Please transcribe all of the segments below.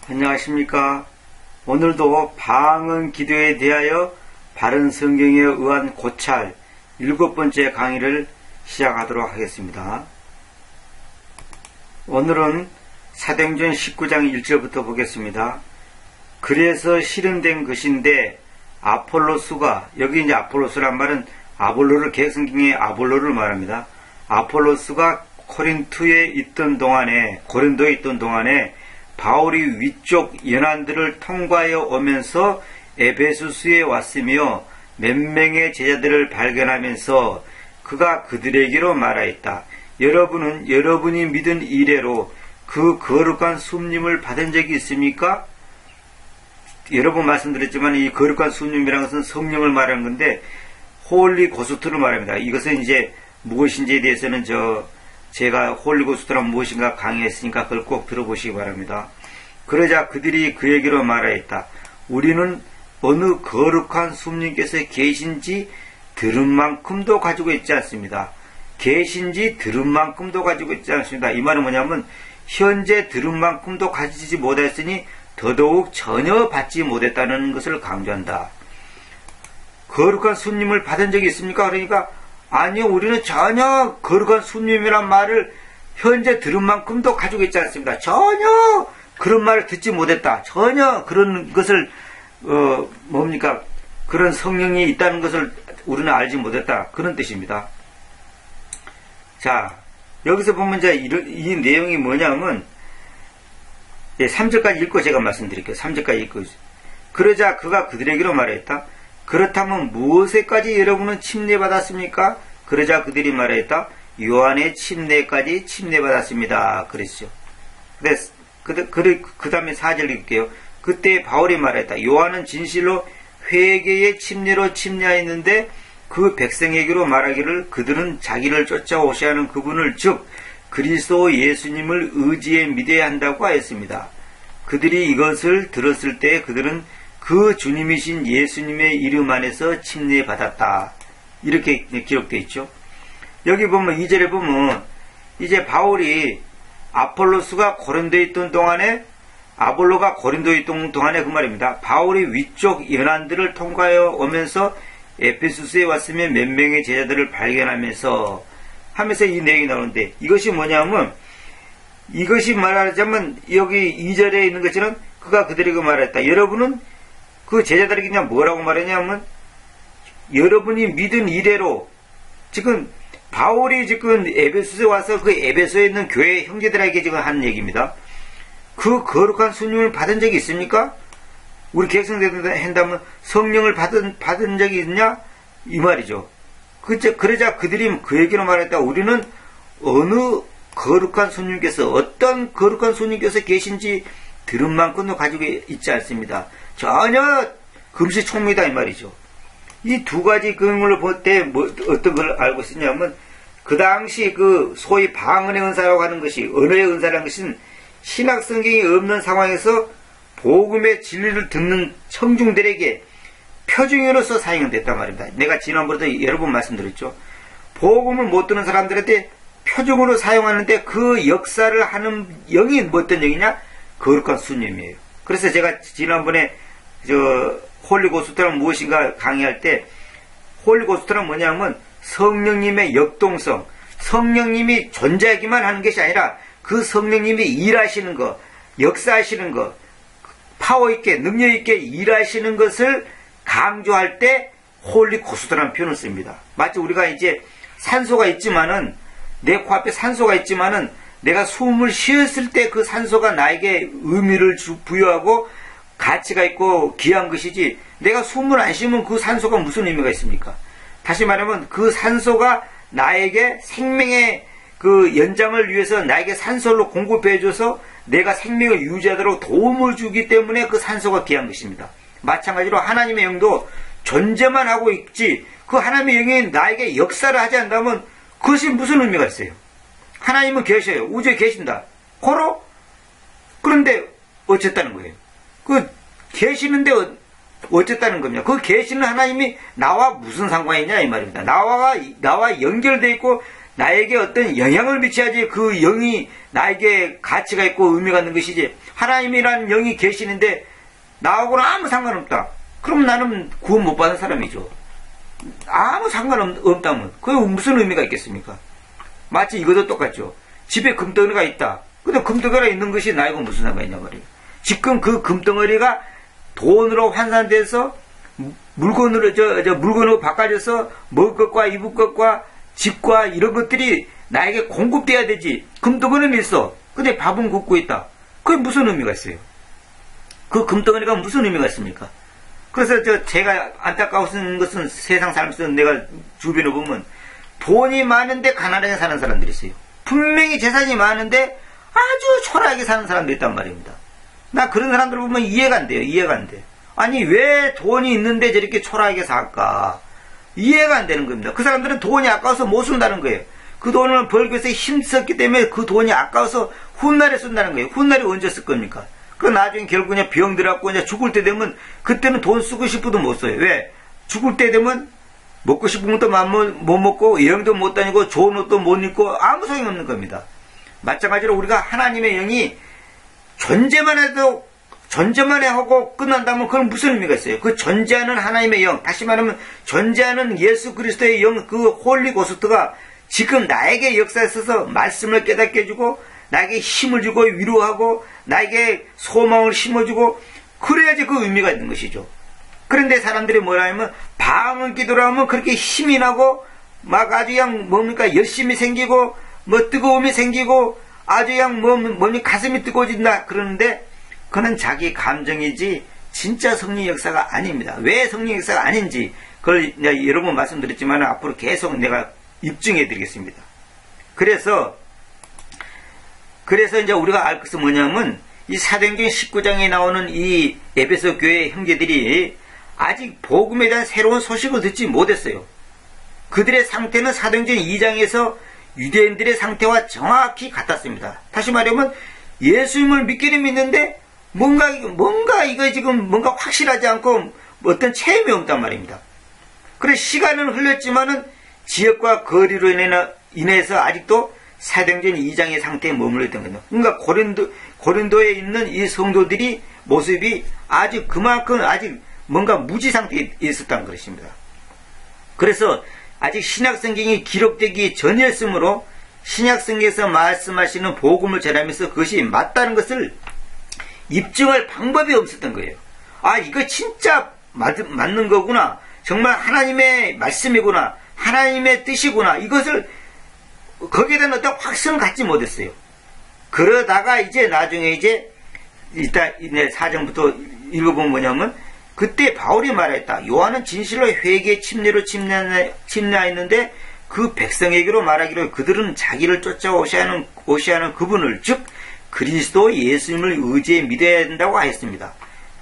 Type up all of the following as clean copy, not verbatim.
안녕하십니까. 오늘도 방언 기도에 대하여 바른 성경에 의한 고찰 7번째 강의를 시작하도록 하겠습니다. 오늘은 사도행전 19장 1절부터 보겠습니다. 그래서 실현된 것인데 아폴로스가, 여기 이제 아폴로스란 말은 아볼로를, 개성경의 아볼로를 말합니다. 아폴로스가 고린도에 있던 동안에 바울이 위쪽 연안들을 통과하여 오면서 에베소스에 왔으며 몇 명의 제자들을 발견하면서 그가 그들에게로 말하였다. 여러분은 여러분이 믿은 이래로 그 거룩한 숲림을 받은 적이 있습니까? 여러 번 말씀드렸지만 이 거룩한 숲림이라는 것은 성령을 말하는 건데 홀리 고스트를 말합니다. 이것은 이제 무엇인지에 대해서는 제가 홀리 고스트란 무엇인가 강의했으니까 그걸 꼭 들어보시기 바랍니다. 그러자 그들이 그에게로 말하였다. 우리는 어느 거룩한 숲님께서 계신지 들은 만큼도 가지고 있지 않습니다. 계신지 들은 만큼도 가지고 있지 않습니다. 이 말은 뭐냐면 현재 들은 만큼도 가지지 못했으니 더더욱 전혀 받지 못했다는 것을 강조한다. 거룩한 숲님을 받은 적이 있습니까? 그러니까 아니요, 우리는 전혀 거룩한 숲님이란 말을 현재 들은 만큼도 가지고 있지 않습니다. 전혀 그런 말을 듣지 못했다. 전혀 그런 것을 그런 성령이 있다는 것을 우리는 알지 못했다. 그런 뜻입니다. 자, 여기서 보면 이제 이 내용이 뭐냐면 3절까지 읽고 제가 말씀드릴게요. 3절까지 읽고 있어요. 그러자 그가 그들에게로 말했다. 그렇다면 무엇에까지 여러분은 침례받았습니까? 그러자 그들이 말했다. 요한의 침례까지 침례받았습니다. 그랬죠. 그 다음에 4절 읽을게요. 그때 바울이 말했다. 요한은 진실로 회개의 침례로 침례하였는데 그 백성에게로 말하기를 그들은 자기를 쫓아오셔야 하는 그분을 즉 그리스도 예수님을 의지해 믿어야 한다고 하였습니다. 그들이 이것을 들었을 때 그들은 그 주님이신 예수님의 이름 안에서 침례받았다. 이렇게 기록되어 있죠. 여기 보면 2절에 보면 이제 바울이 아폴로스가 고린도에 있던 동안에 아볼로가 고린도에 있던 동안에 그 말입니다. 바울이 위쪽 연안들을 통과하여 오면서 에페소스에 왔으면 몇 명의 제자들을 발견하면서 하면서 이 내용이 나오는데 이것이 뭐냐면 이것이 말하자면 여기 2절에 있는 것처럼 그가 그들에게 말했다. 여러분은 그 제자들에게 그냥 뭐라고 말했냐면 여러분이 믿은 이래로 지금 바울이 지금 에베소에 와서 그 에베소에 있는 교회 형제들에게 지금 하는 얘기입니다. 그 거룩한 숲림을 받은 적이 있습니까? 우리 객성대들 한다면 성령을 받은 적이 있냐? 이 말이죠. 그러자 그들이 그에게로 말했다. 우리는 어느 거룩한 숲님께서 어떤 거룩한 숲님께서 계신지 들은 만큼도 가지고 있지 않습니다. 전혀 금시초문이다 이 말이죠. 이 두 가지 그걸로 볼 때 어떤 걸 알고 있었냐면 그 당시 그 소위 방언의 은사라고 하는 것이 언어의 은사라는 것은 신학 성경이 없는 상황에서 복음의 진리를 듣는 청중들에게 표징으로서 사용됐단 말입니다. 내가 지난번에도 여러 번 말씀드렸죠. 복음을 못 듣는 사람들한테 표징으로 사용하는데 그 역사를 하는 영이 어떤 영이냐? 거룩한 숲님이에요. 그래서 제가 지난번에 홀리고스트란 무엇인가 강의할 때 홀리고스트란 뭐냐면 성령님의 역동성, 성령님이 존재하기만 하는 것이 아니라 그 성령님이 일하시는 것, 역사하시는 것, 파워있게 능력있게 일하시는 것을 강조할 때 홀리고스트라는 표현을 씁니다. 마치 우리가 이제 산소가 있지만은 내 코앞에 산소가 있지만은 내가 숨을 쉬었을 때 그 산소가 나에게 의미를 부여하고 가치가 있고 귀한 것이지 내가 숨을 안 쉬면 그 산소가 무슨 의미가 있습니까? 다시 말하면 그 산소가 나에게 생명의 그 연장을 위해서 나에게 산소를 공급해줘서 내가 생명을 유지하도록 도움을 주기 때문에 그 산소가 귀한 것입니다. 마찬가지로 하나님의 영도 존재만 하고 있지 그 하나님의 영이 나에게 역사를 하지 않는다면 그것이 무슨 의미가 있어요? 하나님은 계셔요. 우주에 계신다. 고로? 그런데 어쨌다는 거예요? 그 계시는데 어쨌다는 겁니다. 그 계시는 하나님이 나와 무슨 상관이냐 이 말입니다. 나와 연결되어 있고 나에게 어떤 영향을 미쳐야지 그 영이 나에게 가치가 있고 의미가 있는 것이지, 하나님이라는 영이 계시는데 나하고는 아무 상관없다. 그럼 나는 구원 못 받은 사람이죠. 아무 상관없다면 그게 무슨 의미가 있겠습니까? 마치 이것도 똑같죠. 집에 금덩어리가 있다. 근데 금덩어리가 있는 것이 나하고 무슨 상관이 있냐 말이에요. 지금 그 금덩어리가 돈으로 환산돼서 물건으로 바꿔져서 먹을 것과 입을 것과 집과 이런 것들이 나에게 공급돼야 되지. 금덩어리는 있어. 근데 밥은 굶고 있다. 그게 무슨 의미가 있어요? 그 금덩어리가 무슨 의미가 있습니까? 그래서 제가 안타까운 것은 세상 살면서 내가 주변에 보면 돈이 많은데 가난하게 사는 사람들이 있어요. 분명히 재산이 많은데 아주 초라하게 사는 사람들이 있단 말입니다. 나 그런 사람들을 보면 이해가 안 돼요. 이해가 안 돼. 아니 왜 돈이 있는데 저렇게 초라하게 살까? 이해가 안 되는 겁니다. 그 사람들은 돈이 아까워서 못 쓴다는 거예요. 그 돈을 벌기 위해서 힘썼기 때문에 그 돈이 아까워서 훗날에 쓴다는 거예요. 훗날에 언제 쓸 겁니까? 그 나중에 결국 그냥 병 들어갖고 이제 죽을 때 되면 그때는 돈 쓰고 싶어도 못 써요. 왜? 죽을 때 되면 먹고 싶은 것도 못 먹고 여행도 못 다니고 좋은 옷도 못 입고 아무 소용이 없는 겁니다. 마찬가지로 우리가 하나님의 영이 존재만 하고 끝난다면 그건 무슨 의미가 있어요? 그 존재하는 하나님의 영, 다시 말하면 존재하는 예수 그리스도의 영, 그 홀리 고스트가 지금 나에게 역사에 있어서 말씀을 깨닫게 해주고 나에게 힘을 주고 위로하고 나에게 소망을 심어주고 그래야지 그 의미가 있는 것이죠. 그런데 사람들이 뭐라 하면 방언 기도를 하면 그렇게 힘이 나고 막 아주 그냥 뭡니까 열심이 생기고 뭐 뜨거움이 생기고 아주 그냥 뭡니까 가슴이 뜨거워진다 그러는데 그는 자기 감정이지 진짜 성령 역사가 아닙니다. 왜 성령 역사가 아닌지 그걸 내가 여러 번 말씀드렸지만 앞으로 계속 내가 입증해 드리겠습니다. 그래서 이제 우리가 알 것은 뭐냐면 이 사도행전 19장에 나오는 이 에베소 교회 형제들이 아직 복음에 대한 새로운 소식을 듣지 못했어요. 그들의 상태는 사도행전 2장에서 유대인들의 상태와 정확히 같았습니다. 다시 말하면 예수님을 믿기는 믿는데 뭔가 이거 지금 뭔가 확실하지 않고 어떤 체험이 없단 말입니다. 그래서 시간은 흘렀지만은 지역과 거리로 인해서 아직도 사도행전 2장의 상태에 머물러 있던 거죠. 그러니까 고린도에 있는 이 성도들이 모습이 아직 그만큼 아직 뭔가 무지 상태에 있었다는 것입니다. 그래서 아직 신약성경이 기록되기 전이었으므로 신약성경에서 말씀하시는 복음을 전하면서 그것이 맞다는 것을 입증할 방법이 없었던 거예요. 아, 이거 진짜 맞는 거구나. 정말 하나님의 말씀이구나. 하나님의 뜻이구나. 이것을 거기에 대한 어떤 확신을 갖지 못했어요. 그러다가 이제 나중에 일단 4장부터 읽어보면 뭐냐면 그때 바울이 말했다. 요한은 진실로 회개의 침례로 침례하였는데 그 백성에게로 말하기를 그들은 자기를 쫓아오시는 그분을 즉 그리스도 예수님을 의지해 믿어야 된다고 하였습니다.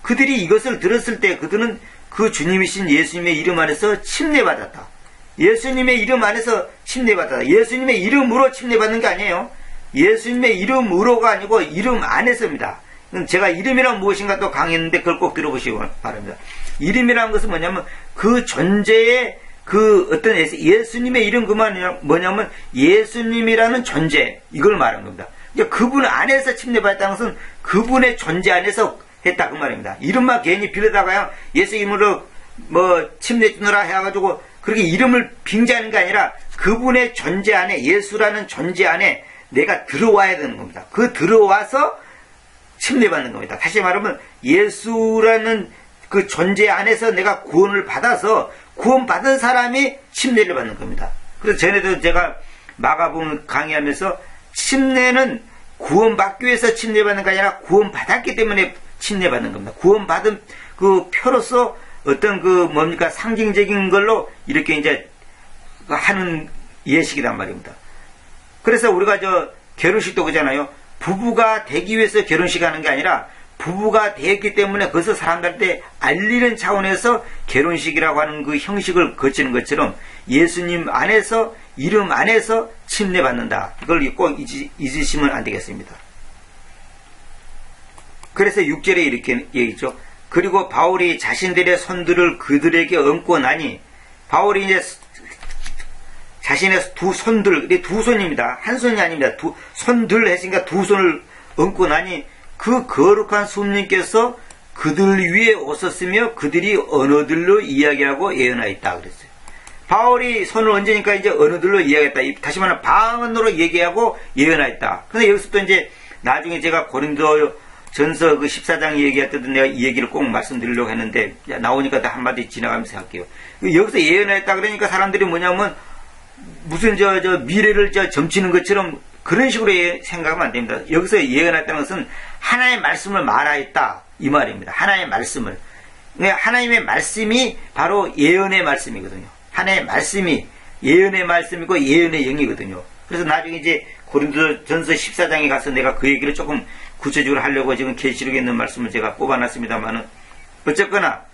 그들이 이것을 들었을 때 그들은 그 주님이신 예수님의 이름 안에서 침례받았다. 예수님의 이름 안에서 침례받았다. 예수님의 이름으로 침례받는 게 아니에요. 예수님의 이름으로가 아니고 이름 안에서입니다. 제가 이름이란 무엇인가 또 강의했는데 그걸 꼭 들어보시기 바랍니다. 이름이라는 것은 뭐냐면 그 존재의 그 어떤 예수님의 이름 그만 뭐냐면 예수님이라는 존재 이걸 말하는 겁니다. 그분 안에서 침례받았다는 것은 그분의 존재 안에서 했다 그 말입니다. 이름만 괜히 빌려다가요 예수 이름으로 뭐 침례 주느라 해가지고 그렇게 이름을 빙자하는 게 아니라 그분의 존재 안에 예수라는 존재 안에 내가 들어와야 되는 겁니다. 그 들어와서 침례받는 겁니다. 다시 말하면 예수라는 그 존재 안에서 내가 구원을 받아서 구원받은 사람이 침례를 받는 겁니다. 그래서 전에도 제가 마가복음 강의하면서 침례는 구원받기 위해서 침례받는 게 아니라 구원받았기 때문에 침례받는 겁니다. 구원받은 그 표로서 어떤 그 뭡니까 상징적인 걸로 이렇게 이제 하는 예식이란 말입니다. 그래서 우리가 결혼식도 그러잖아요. 부부가 되기 위해서 결혼식 하는 게 아니라 부부가 되었기 때문에 그것을 사람들한테 알리는 차원에서 결혼식이라고 하는 그 형식을 거치는 것처럼 예수님 안에서 이름 안에서 침례받는다. 이걸 꼭 잊으시면 안 되겠습니다. 그래서 6절에 이렇게 얘기했죠. 그리고 바울이 자신들의 손들을 그들에게 얹고 나니 바울이 이제 자신의 두 손들, 두 손입니다. 한 손이 아닙니다. 두 손들 했으니까 두 손을 얹고 나니 그 거룩한 손님께서 그들 위에 오셨으며 그들이 언어들로 이야기하고 예언하였다 그랬어요. 바울이 손을 얹으니까 이제 언어들로 이야기했다. 다시 말하면 방언으로 얘기하고 예언하였다. 근데 여기서 또 이제 나중에 제가 고린도 전서 그 14장 얘기할 때도 내가 이 얘기를 꼭 말씀드리려고 했는데 나오니까 다 한마디 지나가면서 할게요. 여기서 예언하였다 그러니까 사람들이 뭐냐면 무슨 미래를 점치는 것처럼 그런 식으로 생각하면 안 됩니다. 여기서 예언했다는 것은 하나의 말씀을 말하였다 이 말입니다. 하나의 말씀을. 하나님의 말씀이 바로 예언의 말씀이거든요. 하나의 말씀이 예언의 말씀이고 예언의 영이거든요. 그래서 나중에 이제 고린도전서 14장에 가서 내가 그 얘기를 조금 구체적으로 하려고 지금 계시록에 있는 말씀을 제가 뽑아놨습니다만은 어쨌거나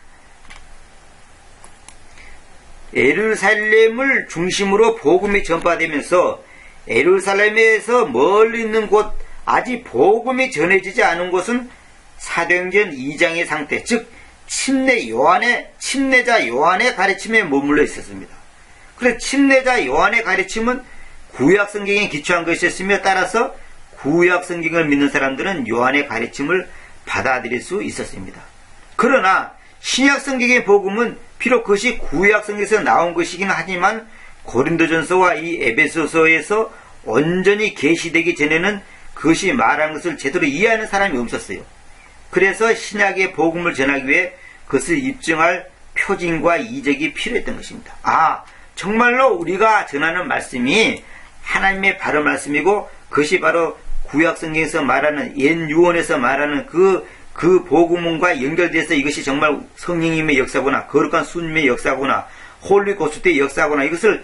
예루살렘을 중심으로 복음이 전파되면서 예루살렘에서 멀리 있는 곳 아직 복음이 전해지지 않은 곳은 사도행전 2장의 상태, 즉 침례자 요한의 가르침에 머물러 있었습니다. 그래서 침례자 요한의 가르침은 구약 성경에 기초한 것이었으며 따라서 구약 성경을 믿는 사람들은 요한의 가르침을 받아들일 수 있었습니다. 그러나 신약 성경의 복음은 비록 그것이 구약 성경에서 나온 것이긴 하지만 고린도전서와 이 에베소서에서 온전히 계시되기 전에는 그것이 말하는 것을 제대로 이해하는 사람이 없었어요. 그래서 신약의 복음을 전하기 위해 그것을 입증할 표징과 이적이 필요했던 것입니다. 정말로 우리가 전하는 말씀이 하나님의 바른 말씀이고 그것이 바로 구약 성경에서 말하는 옛 유언에서 말하는 그 복음과 연결돼서 이것이 정말 성령님의 역사구나, 거룩한 수님의 역사구나, 홀리 고스트의 역사구나, 이것을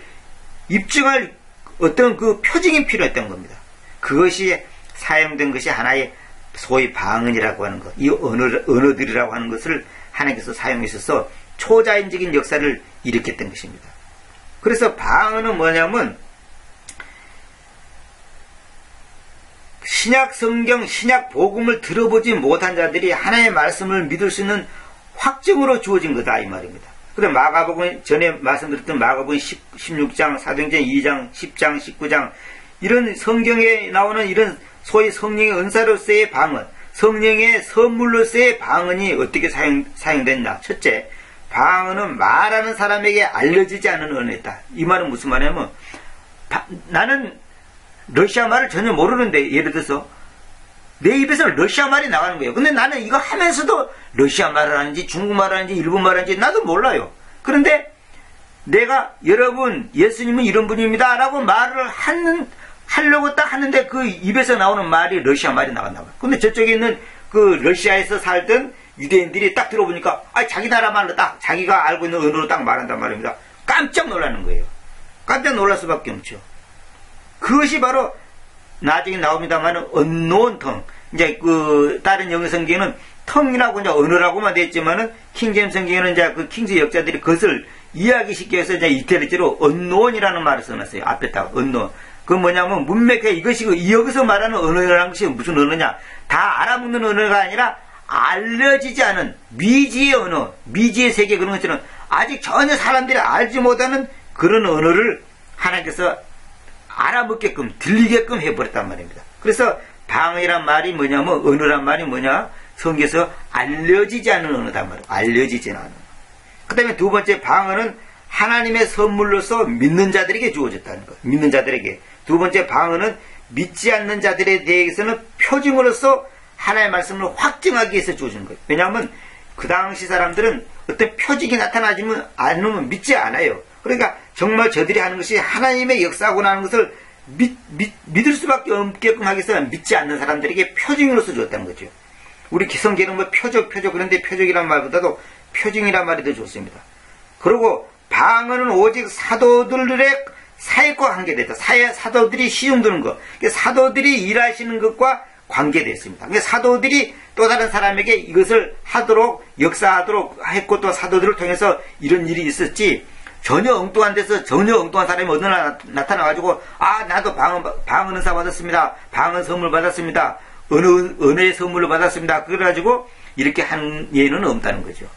입증할 어떤 그 표징이 필요했던 겁니다. 그것이 사용된 것이 하나의 소위 방언이라고 하는 것, 이 언어들이라고 하는 것을 하나님께서 사용하셔서 초자연적인 역사를 일으켰던 것입니다. 그래서 방언은 뭐냐면 신약 성경, 신약 복음을 들어보지 못한 자들이 하나님의 말씀을 믿을 수 있는 확증으로 주어진 거다 이 말입니다. 그래 마가복음 전에 말씀드렸던 마가복음 16장, 사도행전 2장, 10장, 19장 이런 성경에 나오는 이런 소위 성령의 은사로서의 방언, 성령의 선물로서의 방언이 어떻게 사용됐나? 첫째, 방언은 말하는 사람에게 알려지지 않은 언어였다. 이 말은 무슨 말이냐면 나는 러시아 말을 전혀 모르는데 예를 들어서 내 입에서 러시아 말이 나가는 거예요. 근데 나는 이거 하면서도 러시아 말을 하는지 중국말을 하는지 일본말을 하는지 나도 몰라요. 그런데 내가 여러분 예수님은 이런 분입니다 라고 말을 하려고 딱 하는데 그 입에서 나오는 말이 러시아 말이 나간다. 근데 저쪽에 있는 그 러시아에서 살던 유대인들이 딱 들어보니까 자기 나라 말로 딱 자기가 알고 있는 언어로 딱 말한단 말입니다. 깜짝 놀라는 거예요. 깜짝 놀랄 수밖에 없죠. 그것이 바로 나중에 나옵니다만 unknown tongue. 이제 그 다른 영어 성경에는 tongue이라고 이제 언어라고만 되어 있지만은 킹제임스 성경에는 이제 그 킹제 역자들이 그것을 이해하기 쉽게 해서 이제 이태리어로 unknown이라는 말을 써놨어요. 앞에다가 unknown. 그건 뭐냐면 문맥에 이것이 여기서 말하는 언어라는 것이 무슨 언어냐? 다 알아먹는 언어가 아니라 알려지지 않은 미지의 언어, 미지의 세계 그런 것처럼 아직 전혀 사람들이 알지 못하는 그런 언어를 하나님께서 알아먹게끔 들리게끔 해버렸단 말입니다. 그래서 방언이란 말이 뭐냐면 언어란 말이 뭐냐? 성경에서 알려지지 않은 언어단 말이에요. 알려지지 않은. 그 다음에 두 번째 방언은 하나님의 선물로서 믿는 자들에게 주어졌다는 것. 믿는 자들에게. 두 번째 방언은 믿지 않는 자들에 대해서는 표징으로서 하나님의 말씀을 확증하기 위해서 주어진 거예요. 왜냐하면 그 당시 사람들은 어떤 표징이 나타나지면 않으면 믿지 않아요. 그러니까 정말 저들이 하는 것이 하나님의 역사구나 하는 것을 믿을 수밖에 없게끔 하기 위해서 믿지 않는 사람들에게 표징으로서 주었다는 거죠. 우리 기성계는 뭐 표적 그런데 표적이란 말보다도 표징이란 말이 더 좋습니다. 그리고 방언은 오직 사도들의 사역과 관계됐다. 사도들이 시중드는 것, 사도들이 일하시는 것과 관계됐습니다. 사도들이 또 다른 사람에게 이것을 하도록 역사하도록 했고 또 사도들을 통해서 이런 일이 있었지 전혀 엉뚱한 데서 전혀 엉뚱한 사람이 어느 날 나타나가지고 나도 방언 은사 받았습니다. 방언 선물 받았습니다. 은혜의 선물을 받았습니다. 그래가지고 이렇게 한 예는 없다는 거죠.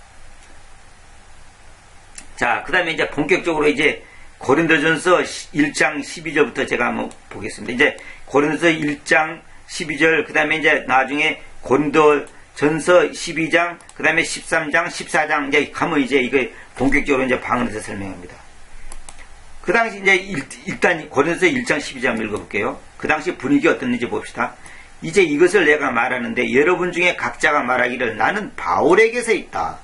자, 그 다음에 이제 본격적으로 이제 고린도전서 1장 12절부터 제가 한번 보겠습니다. 이제 고린도전서 1장 12절, 그 다음에 이제 나중에 고린도전서 12장, 그 다음에 13장, 14장, 이제 가면 이제 이거 본격적으로 이제 방언에서 설명합니다. 그 당시 이제 일단 고린도전서 1장 12절 한번 읽어볼게요. 그 당시 분위기 어땠는지 봅시다. 이제 이것을 내가 말하는데 여러분 중에 각자가 말하기를 나는 바울에게서 있다.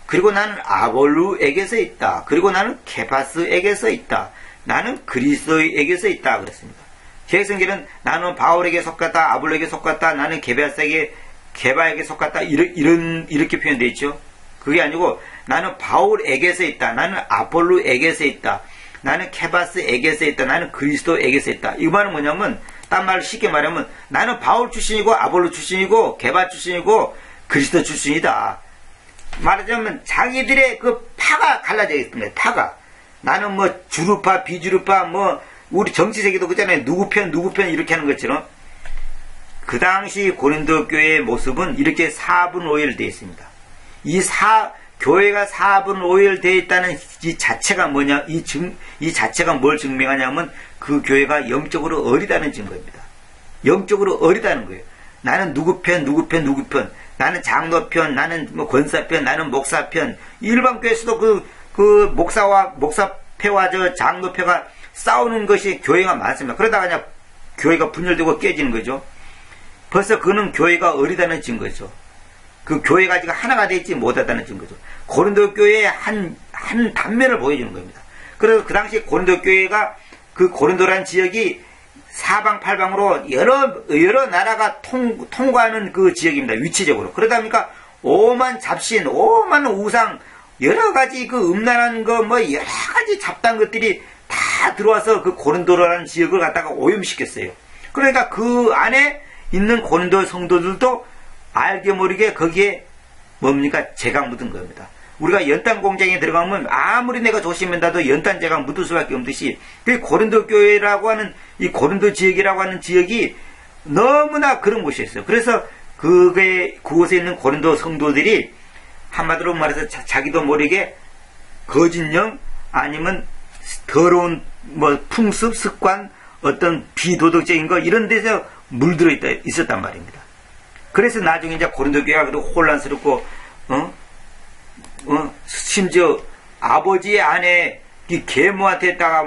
그리고 나는 아볼루에게서 있다. 그리고 나는 케파스에게서 있다. 나는 그리스도에게서 있다. 그랬습니다. 개성경은 나는 바울에게 속았다. 아볼루에게 속았다. 나는 게바에게 속았다. 이렇게 표현되어 있죠. 그게 아니고 나는 바울에게서 있다. 나는 아볼루에게서 있다. 나는 케바스에게서 있다. 나는 그리스도에게서 있다. 이 말은 뭐냐면, 딴 말로 쉽게 말하면 나는 바울 출신이고 아볼루 출신이고 게바 출신이고 그리스도 출신이다. 말하자면 자기들의 그 파가 갈라져 있습니다. 파가. 나는 뭐 주루파 비주루파 뭐 우리 정치세계도 그잖아요. 누구 편 이렇게 하는 것처럼. 그 당시 고린도 교회의 모습은 이렇게 4분 5일 되어 있습니다. 교회가 4분 5일 되어 있다는 이 자체가 뭐냐, 이 자체가 뭘 증명하냐면 그 교회가 영적으로 어리다는 증거입니다. 영적으로 어리다는 거예요. 나는 누구 편, 나는 장로 편, 나는 뭐 권사 편, 나는 목사 편. 일반 교회에서도 그 목사패와 저 장로패가 싸우는 것이 교회가 많습니다. 그러다가 그냥 교회가 분열되고 깨지는 거죠. 벌써 그는 교회가 어리다는 증거죠. 그 교회가 지금 하나가 되지 못하다는 증거죠. 고린도 교회의 한 단면을 보여주는 겁니다. 그래서 그 당시 고린도 교회가 그 고린도라는 지역이 사방팔방으로 여러 나라가 통과하는 그 지역입니다. 위치적으로. 그러다 보니까 오만 잡신, 오만 우상, 여러 가지 그 음란한 거, 뭐 여러 가지 잡다한 것들이 다 들어와서 그 고린도라는 지역을 갖다가 오염시켰어요. 그러니까 그 안에 있는 고린도 성도들도 알게 모르게 거기에 뭡니까? 재가 묻은 겁니다. 우리가 연탄 공장에 들어가면 아무리 내가 조심한다도 연탄재가 묻을 수밖에 없듯이 그 고린도 교회라고 하는 이 고린도 지역이라고 하는 지역이 너무나 그런 곳이었어요. 그래서 그곳에 있는 고린도 성도들이 한마디로 말해서 자기도 모르게 거짓령 아니면 더러운 뭐 풍습, 습관, 어떤 비도덕적인 거 이런 데서 물들어 있었단 말입니다. 그래서 나중에 이제 고린도 교회가 그래도 혼란스럽고 심지어 아버지의 아내 이 계모한테다가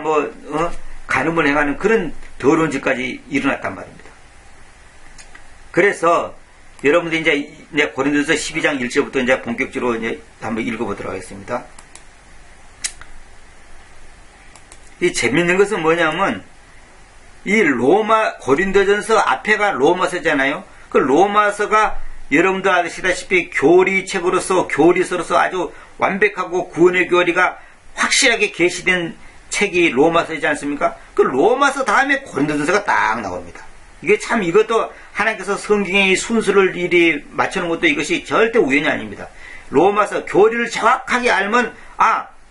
간음을 행하는 그런 더러운 짓까지 일어났단 말입니다. 그래서 여러분들 이제 고린도서 12장 1절부터 이제 본격적으로 이제 한번 읽어보도록 하겠습니다. 이 재밌는 것은 뭐냐면 이 고린도전서 앞에가 로마서잖아요. 그 로마서가 여러분들 아시다시피 교리서로서 아주 완벽하고 구원의 교리가 확실하게 계시된 책이 로마서이지 않습니까? 그 로마서 다음에 고린도전서가 딱 나옵니다. 이게 참 이것도 하나님께서 성경의 순서를 이리 맞추는 것도 이것이 절대 우연이 아닙니다. 로마서 교리를 정확하게 알면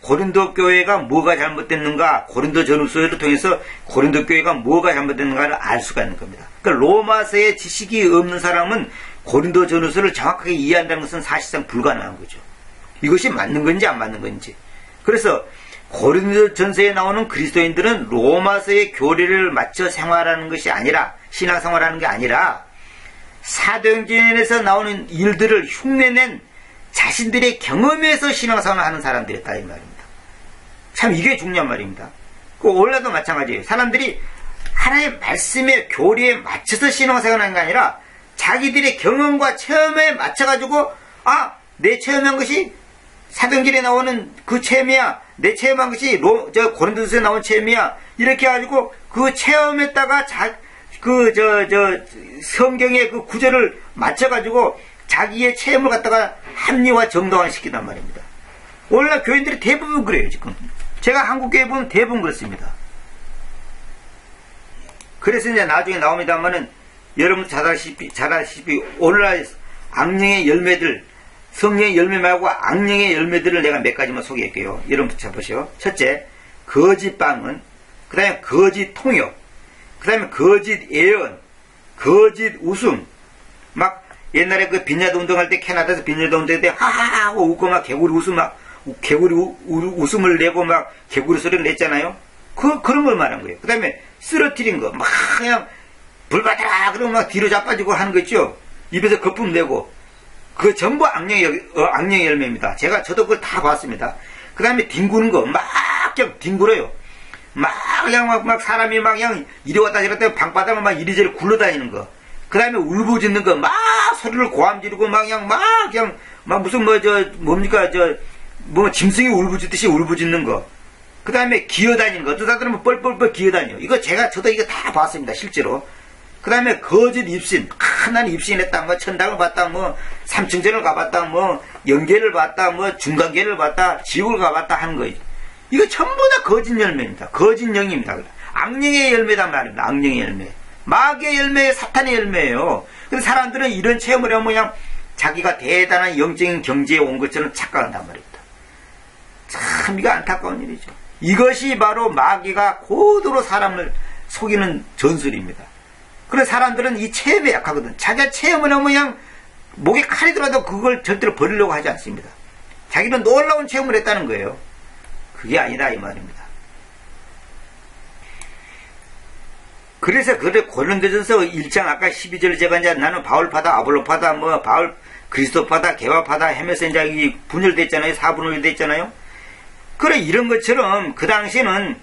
고린도 교회가 뭐가 잘못됐는가, 고린도 전후서를 통해서 고린도 교회가 뭐가 잘못됐는가를 알 수가 있는 겁니다. 그러니까 로마서에 지식이 없는 사람은 고린도 전후서를 정확하게 이해한다는 것은 사실상 불가능한 거죠. 이것이 맞는 건지 안 맞는 건지. 그래서 고린도 전서에 나오는 그리스도인들은 로마서의 교리를 맞춰 생활하는 것이 아니라, 신앙생활하는 게 아니라 사도행전에서 나오는 일들을 흉내낸 자신들의 경험에서 신앙생활을 하는 사람들이었다 이 말입니다. 참 이게 중요한 말입니다. 원래도 마찬가지예요. 사람들이 하나님의 말씀의 교리에 맞춰서 신앙생활을 하는 게 아니라 자기들의 경험과 체험에 맞춰가지고 내 체험한 것이 사도행전에 나오는 그 체험이야, 내 체험한 것이 고린도서에 나온 체험이야, 이렇게 해가지고 그 체험에다가 성경의 그 구절을 맞춰가지고 자기의 체험을 갖다가 합리화 정당화시키단 말입니다. 오늘날 교인들이 대부분 그래요. 지금 제가 한국 교회 보면 대부분 그렇습니다. 그래서 이제 나중에 나옵니다만은 여러분 잘 아시다시피 오늘날 악령의 열매들, 성령의 열매 말고 악령의 열매들을 내가 몇 가지만 소개할게요. 여러분 잘 보세요. 첫째, 거짓 방언, 그 다음에 거짓 통역, 그 다음에 거짓 예언, 거짓 웃음. 막 옛날에 그 빈야드 운동할 때 캐나다에서 빈야드 운동할 때 하하하 하고 웃고 막 개구리 웃음을 내고 막 개구리 소리를 냈잖아요. 그런 걸 말한 거예요. 그 다음에 쓰러뜨린 거, 막 그냥 불 받아라! 그러면 막 뒤로 자빠지고 하는 거 있죠? 입에서 거품 내고. 그거 전부 악령의 열매입니다. 저도 그걸 다 봤습니다. 그 다음에 뒹구는 거, 막 그냥 뒹굴어요. 막 그냥 막 사람이 막 그냥 이리 왔다 저리 왔다 방바닥을 막 이리저리 굴러다니는 거. 그 다음에 울부짖는 거, 막 소리를 고함 지르고 막 무슨 짐승이 울부짖듯이 울부짖는 거. 그 다음에 기어다니는 거. 어떤 사람들은 뻘뻘뻘 기어다녀요. 저도 이거 다 봤습니다, 실제로. 그 다음에 거짓 입신. 나는 입신했다, 천당을 봤다, 삼층전을 가봤다, 영계를 봤다, 중간계를 봤다, 지옥을 가봤다 하는 거예요. 이거 전부 다 거짓 열매입니다. 거짓 영입니다. 악령의 열매단 말입니다. 악령의 열매. 마귀의 열매, 사탄의 열매예요. 근데 사람들은 이런 체험을 하면 그냥 자기가 대단한 영적인 경지에 온 것처럼 착각한단 말입니다. 참 이거 안타까운 일이죠. 이것이 바로 마귀가 고도로 사람을 속이는 전술입니다. 그래서 사람들은 이 체험에 약하거든. 자기가 체험을 하면 그냥 목에 칼이 들어도 그걸 절대로 버리려고 하지 않습니다. 자기는 놀라운 체험을 했다는 거예요. 그게 아니다 이 말입니다. 그래서 고린도전서 1장 아까 12절 제가 이제 나는 바울파다 아볼로파다 바울 그리스도파다 개화파다 하면서 이제 분열됐잖아요. 4분열이 됐잖아요. 그래 이런 것처럼 그 당시에는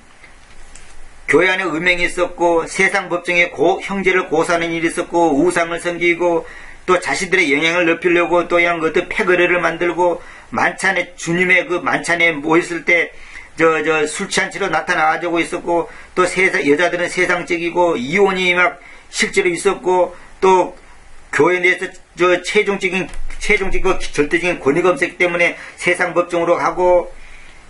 교회 안에 음행이 있었고 세상 법정에 형제를 고사하는 일이 있었고 우상을 섬기고 또 자신들의 영향을 높이려고 또 그냥 어떤 패거리를 만들고 만찬에 주님의 그 만찬에 모였을 때 술 취한 채로 나타나가지고 있었고 또 여자들은 세상적이고 이혼이 막 실제로 있었고 또 교회 내에서 최종적이고 절대적인 권위가 없었기 때문에 세상 법정으로 가고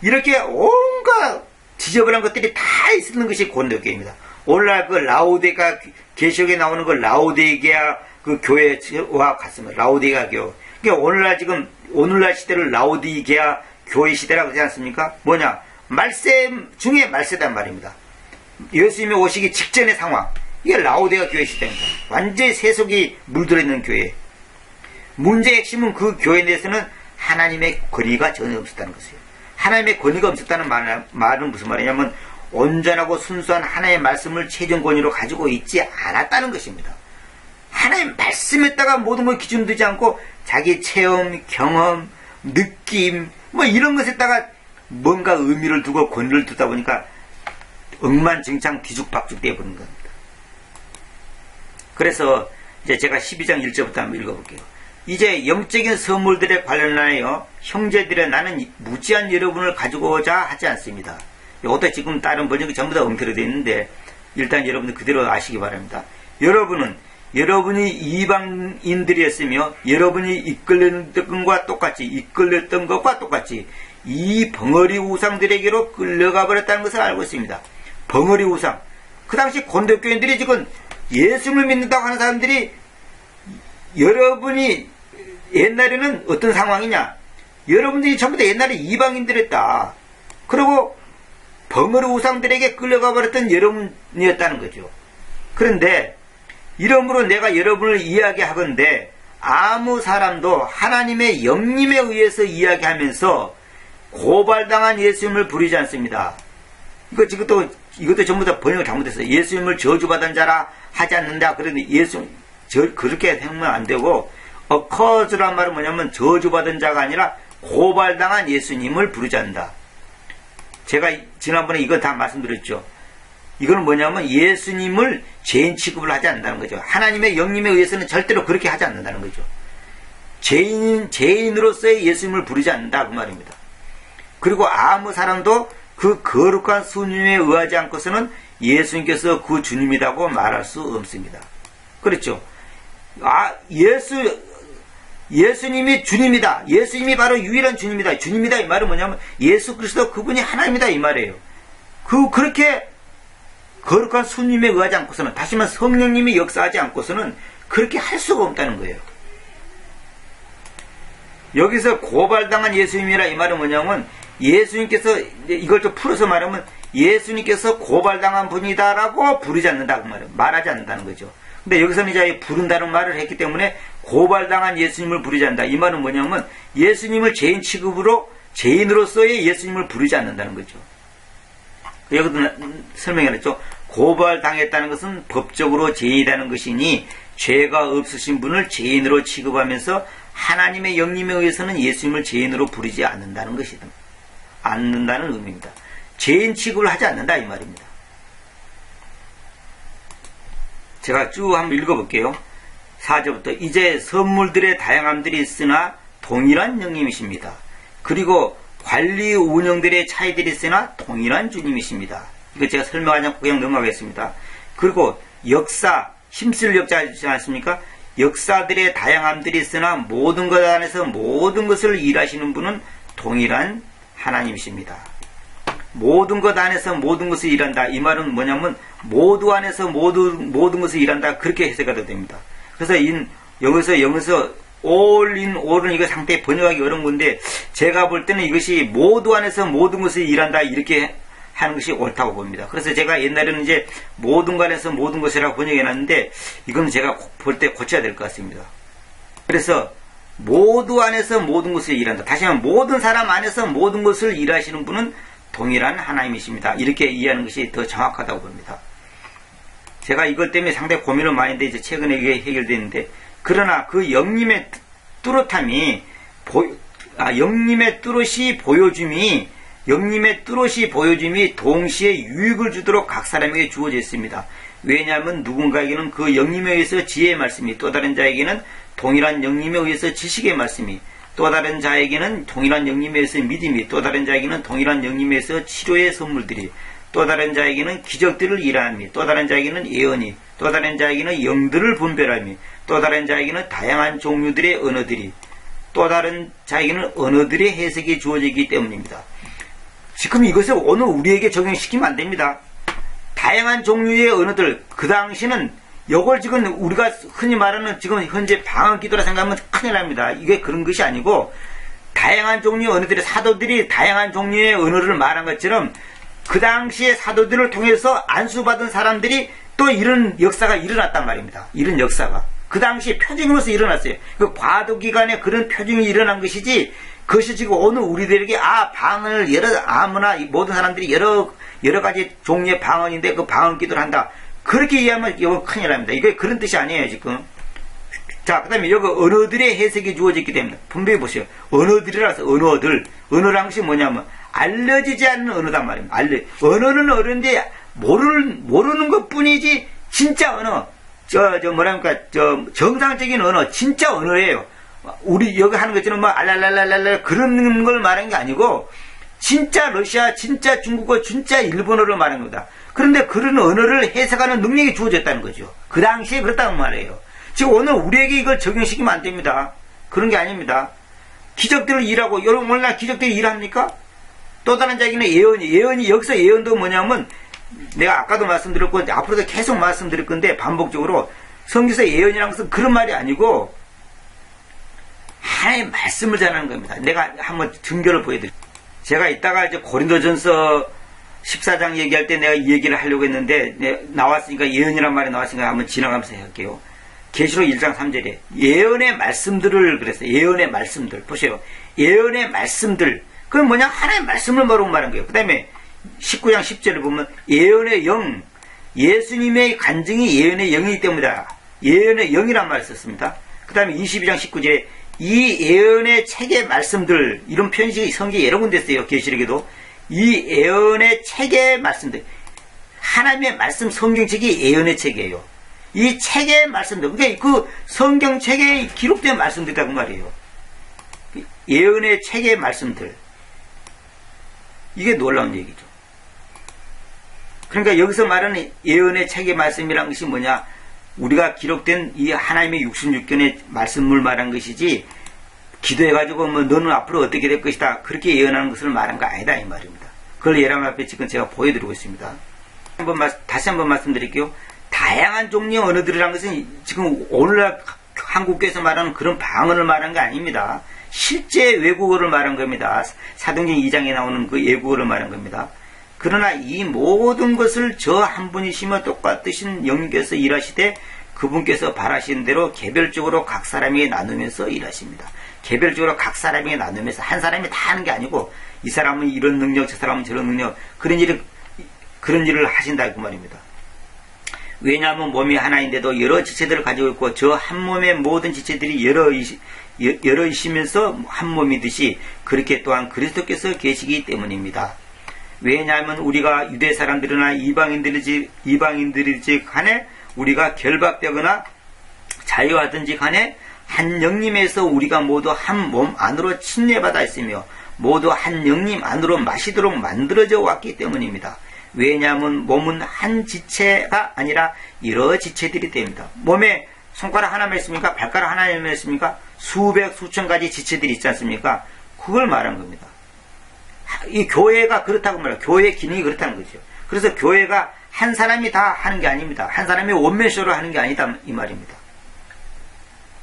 이렇게 온갖 지저분한 것들이 다 있는 것이 고린도교회입니다. 오늘날 그 라오디게아 계시록에 나오는 그 라오디게아 그 교회와 같습니다. 라오디게아 교회. 그러니까 오늘날 시대를 라오디게아 교회 시대라고 하지 않습니까? 뭐냐? 말세 중에 말세단 말입니다. 예수님이 오시기 직전의 상황. 이게 라오디게아 교회 시대입니다. 완전히 세속이 물들어 있는 교회. 문제의 핵심은 그 교회에 대해서는 하나님의 권위가 전혀 없었다는 것이에요. 하나님의 권위가 없었다는 말은 무슨 말이냐면 온전하고 순수한 하나님의 말씀을 최종 권위로 가지고 있지 않았다는 것입니다. 하나님 말씀에다가 모든 걸 기준 두지 않고 자기 체험, 경험, 느낌 이런 것에다가 뭔가 의미를 두고 권위를 두다 보니까 억만증창 뒤죽박죽 되어버린 겁니다. 그래서 이제 제가 12장 1절부터 한번 읽어볼게요. 이제 영적인 선물들에 관련하여 형제들의 나는 무지한 여러분을 가지고자 하지 않습니다. 이것도 지금 다른 번역이 전부 다 엉터리 되어 있는데 일단 여러분들 그대로 아시기 바랍니다. 여러분이 이방인들이었으며 여러분이 이끌렸던 것과 똑같이 이 벙어리 우상들에게로 끌려가 버렸다는 것을 알고 있습니다. 벙어리 우상. 그 당시 고린도교인들이 지금 예수를 믿는다고 하는 사람들이 여러분이 옛날에는 어떤 상황이냐? 여러분들이 전부 다 옛날에 이방인들이었다. 그리고 벙어리 우상들에게 끌려가 버렸던 여러분이었다는 거죠. 그런데 이러므로 내가 여러분을 이야기하건대 아무 사람도 하나님의 영님에 의해서 이야기하면서 고발당한 예수님을 부르지 않습니다. 이것도 전부 다 번역을 잘못했어요. 예수님을 저주받은 자라 하지 않는다. 그런데 그렇게 하면 안 되고 accused란 말은 뭐냐면 저주받은 자가 아니라 고발당한 예수님을 부르지 않는다. 제가 지난번에 이거 다 말씀드렸죠. 이거는 뭐냐면 예수님을 죄인 취급을 하지 않는다는 거죠. 하나님의 영님에 의해서는 절대로 그렇게 하지 않는다는 거죠. 죄인으로서의 예수님을 부르지 않는다 그 말입니다. 그리고 아무 사람도 그 거룩한 수님에 의하지 않고서는 예수님께서 그 주님이라고 말할 수 없습니다. 그렇죠? 예수님이 주님이다. 예수님이 바로 유일한 주님이다. 주님이다 이 말은 뭐냐면 예수 그리스도 그분이 하나님이다 이 말이에요. 그렇게 거룩한 수님에 의하지 않고서는 다시 말해 성령님이 역사하지 않고서는 그렇게 할 수가 없다는 거예요. 여기서 고발당한 예수님이라 이 말은 뭐냐면 예수님께서 이걸 좀 풀어서 말하면 예수님께서 고발당한 분이다라고 부르지 않는다 그 말이에요. 말하지 않는다는 거죠. 근데 여기서는 이제 부른다는 말을 했기 때문에 고발당한 예수님을 부르지 않는다. 이 말은 뭐냐면 예수님을 죄인 취급으로 죄인으로서의 예수님을 부르지 않는다는 거죠. 여기도 설명해놨죠. 고발당했다는 것은 법적으로 죄인이라는 것이니 죄가 없으신 분을 죄인으로 취급하면서 하나님의 영림에 의해서는 예수님을 죄인으로 부르지 않는다는 것이다. 않는다는 의미입니다. 죄인 취급을 하지 않는다 이 말입니다. 제가 쭉 한번 읽어볼게요. 4절부터 이제 선물들의 다양함들이 있으나 동일한 영님이십니다. 그리고 관리 운영들의 차이들이 있으나 동일한 주님이십니다. 이거 제가 설명하지 않고 그냥 넘어가겠습니다. 그리고 역사, 힘쓸 역사지 않습니까? 역사들의 다양함들이 있으나 모든 것 안에서 모든 것을 일하시는 분은 동일한 하나님이십니다. 모든 것 안에서 모든 것을 일한다. 이 말은 뭐냐면 모두 안에서 모든 것을 일한다. 그렇게 해석해도 됩니다. 그래서 여기서 all in all은 이거 상당히 번역하기 어려운 건데 제가 볼 때는 이것이 모두 안에서 모든 것을 일한다. 이렇게 하는 것이 옳다고 봅니다. 그래서 제가 옛날에는 이제 모든 것 안에서 모든 것이라고 번역해놨는데 이건 제가 볼 때 고쳐야 될 것 같습니다. 그래서 모두 안에서 모든 것을 일한다. 다시 한번 모든 사람 안에서 모든 것을 일하시는 분은 동일한 하나님이십니다. 이렇게 이해하는 것이 더 정확하다고 봅니다. 제가 이것 때문에 상당히 고민을 많이 했는데 이제 최근에 이게 해결됐는데 그러나 그 영님의 뚜렷함이 영님의 뚜렷이 보여줌이 동시에 유익을 주도록 각 사람에게 주어져 있습니다. 왜냐하면 누군가에게는 그 영님에 의해서 지혜의 말씀이 또 다른 자에게는 동일한 영님에 의해서 지식의 말씀이 또 다른 자에게는 동일한 영님에 의해서 믿음이 또 다른 자에게는 동일한 영님에 의해서 치료의 선물들이 또 다른 자에게는 기적들을 일하함이 또 다른 자에게는 예언이 또 다른 자에게는 영들을 분별함이 또 다른 자에게는 다양한 종류들의 언어들이 또 다른 자에게는 언어들의 해석이 주어지기 때문입니다. 지금 이것을 오늘 우리에게 적용시키면 안 됩니다. 다양한 종류의 언어들 그 당시는 이걸 지금 우리가 흔히 말하는 지금 현재 방언기도라 생각하면 큰일 납니다. 이게 그런 것이 아니고 다양한 종류의 언어들의 사도들이 다양한 종류의 언어를 말한 것처럼 그 당시에 사도들을 통해서 안수받은 사람들이 또 이런 역사가 일어났단 말입니다. 이런 역사가 그 당시에 표징으로서 일어났어요. 그 과도기간에 그런 표징이 일어난 것이지 그것이 지금 오늘 우리들에게 방언을 아무나 모든 사람들이 여러 가지 종류의 방언인데 그 방언 기도를 한다. 그렇게 이해하면 이거 큰일 납니다. 이게 그런 뜻이 아니에요, 지금. 자, 그 다음에 여기 언어들의 해석이 주어졌기 때문에 분명히 보세요. 언어들이라서 언어라는 것이 뭐냐면 알려지지 않는 언어단 말입니다. 언어는 언어인데 모르는 것 뿐이지 진짜 언어. 정상적인 언어, 진짜 언어예요. 우리 여기 하는 것처럼 알랄랄랄랄 그런 걸 말하는 게 아니고 진짜 러시아, 진짜 중국어, 진짜 일본어를 말하는 겁니다. 그런데 그런 언어를 해석하는 능력이 주어졌다는 거죠. 그 당시에 그렇다는 말이에요. 지금 오늘 우리에게 이걸 적용시키면 안 됩니다. 그런 게 아닙니다. 기적들을 일하고 여러분 오늘날 기적들이 일합니까? 또 다른 자기는 예언이 여기서 예언도 뭐냐면 내가 아까도 말씀드렸고 앞으로도 계속 말씀드릴 건데 반복적으로 성경에서 예언이라는 것은 그런 말이 아니고 하나님의 말씀을 전하는 겁니다. 내가 한번 증거를 보여드릴게요. 제가 이따가 이제 고린도전서 14장 얘기할 때 내가 이 얘기를 하려고 했는데 나왔으니까 예언이란 말이 나왔으니까 한번 지나가면서 할게요. 계시록 1장 3절에 예언의 말씀들을 그랬어요. 예언의 말씀들 보세요. 예언의 말씀들 그건 뭐냐 하나님의 말씀을 뭐라고 말한 거예요. 그 다음에 19장 10절을 보면 예언의 영 예수님의 간증이 예언의 영이기 때문이다. 예언의 영이란 말을 썼습니다. 그 다음에 22장 19절에 이 예언의 책의 말씀들 이런 편식이 성경에 여러 군데 있어요. 계시록에도 이 예언의 책의 말씀들 하나님의 말씀 성경책이 예언의 책이에요. 이 책의 말씀들 그러니까 그 성경책에 기록된 말씀들이라고 말이에요. 예언의 책의 말씀들 이게 놀라운 얘기죠. 그러니까 여기서 말하는 예언의 책의 말씀이라는 것이 뭐냐 우리가 기록된 이 하나님의 66권의 말씀을 말한 것이지 기도해가지고 너는 앞으로 어떻게 될 것이다 그렇게 예언하는 것을 말한 거 아니다 이 말입니다. 그걸 여러분 앞에 지금 제가 보여드리고 있습니다. 다시 한번 말씀드릴게요. 다양한 종류의 언어들이라는 것은 지금 오늘날 한국에서 말하는 그런 방언을 말한 거 아닙니다. 실제 외국어를 말한 겁니다. 사도행전 2장에 나오는 그 외국어를 말한 겁니다. 그러나 이 모든 것을 저 한 분이시며 똑같으신 영께서 일하시되 그분께서 바라시는 대로 개별적으로 각 사람에게 나누면서 일하십니다. 개별적으로 각 사람에게 나누면서 한 사람이 다 하는 게 아니고 이 사람은 이런 능력 저 사람은 저런 능력 그런 일을 그런 일을 하신다 그 말입니다. 왜냐하면 몸이 하나인데도 여러 지체들을 가지고 있고 저 한 몸의 모든 지체들이 여러이시면서 한 몸이듯이 그렇게 또한 그리스도께서 계시기 때문입니다. 왜냐하면 우리가 유대 사람들이나 이방인들이지 간에 우리가 결박되거나 자유하든지 간에 한 영님에서 우리가 모두 한 몸 안으로 침례받아 있으며 모두 한 영님 안으로 마시도록 만들어져 왔기 때문입니다. 왜냐하면 몸은 한 지체가 아니라 여러 지체들이 됩니다. 몸에 손가락 하나만 있습니까? 발가락 하나만 있습니까? 수백 수천 가지 지체들이 있지 않습니까? 그걸 말하는 겁니다. 이 교회가 그렇다고 말해요. 교회의 기능이 그렇다는 거죠. 그래서 교회가 한 사람이 다 하는 게 아닙니다. 한 사람이 원맨쇼로 하는 게 아니다 이 말입니다.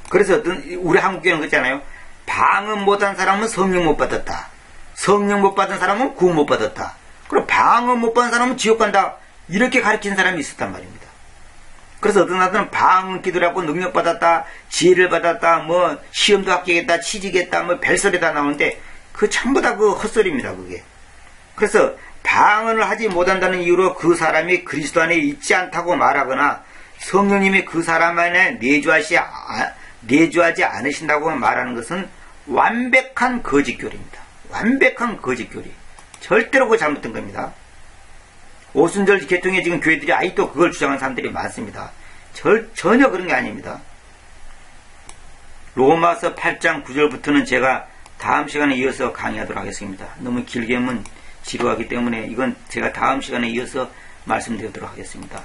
그래서 우리 한국교회는 그렇잖아요. 방언 못한 사람은 성령 못 받았다. 성령 못 받은 사람은 구원 못 받았다. 그리고 방언 못 받은 사람은 지옥 간다. 이렇게 가르치는 사람이 있었단 말입니다. 그래서 어떤 사람들은 방언 기도를 하고 능력 받았다, 지혜를 받았다, 뭐 시험도 합격했다, 취직했다, 뭐 별소리 다 나오는데 그 전부 다 그 헛소리입니다. 그게. 그래서 방언을 하지 못한다는 이유로 그 사람이 그리스도 안에 있지 않다고 말하거나 성령님이 그 사람 안에 내주하지 않으신다고 말하는 것은 완벽한 거짓교리입니다. 완벽한 거짓교리. 절대로 그거 잘못된 겁니다. 오순절 계통의 지금 교회들이 아직도 그걸 주장하는 사람들이 많습니다. 전혀 그런 게 아닙니다. 로마서 8장 9절부터는 제가 다음 시간에 이어서 강의하도록 하겠습니다. 너무 길게 하면 지루하기 때문에 이건 제가 다음 시간에 이어서 말씀드리도록 하겠습니다.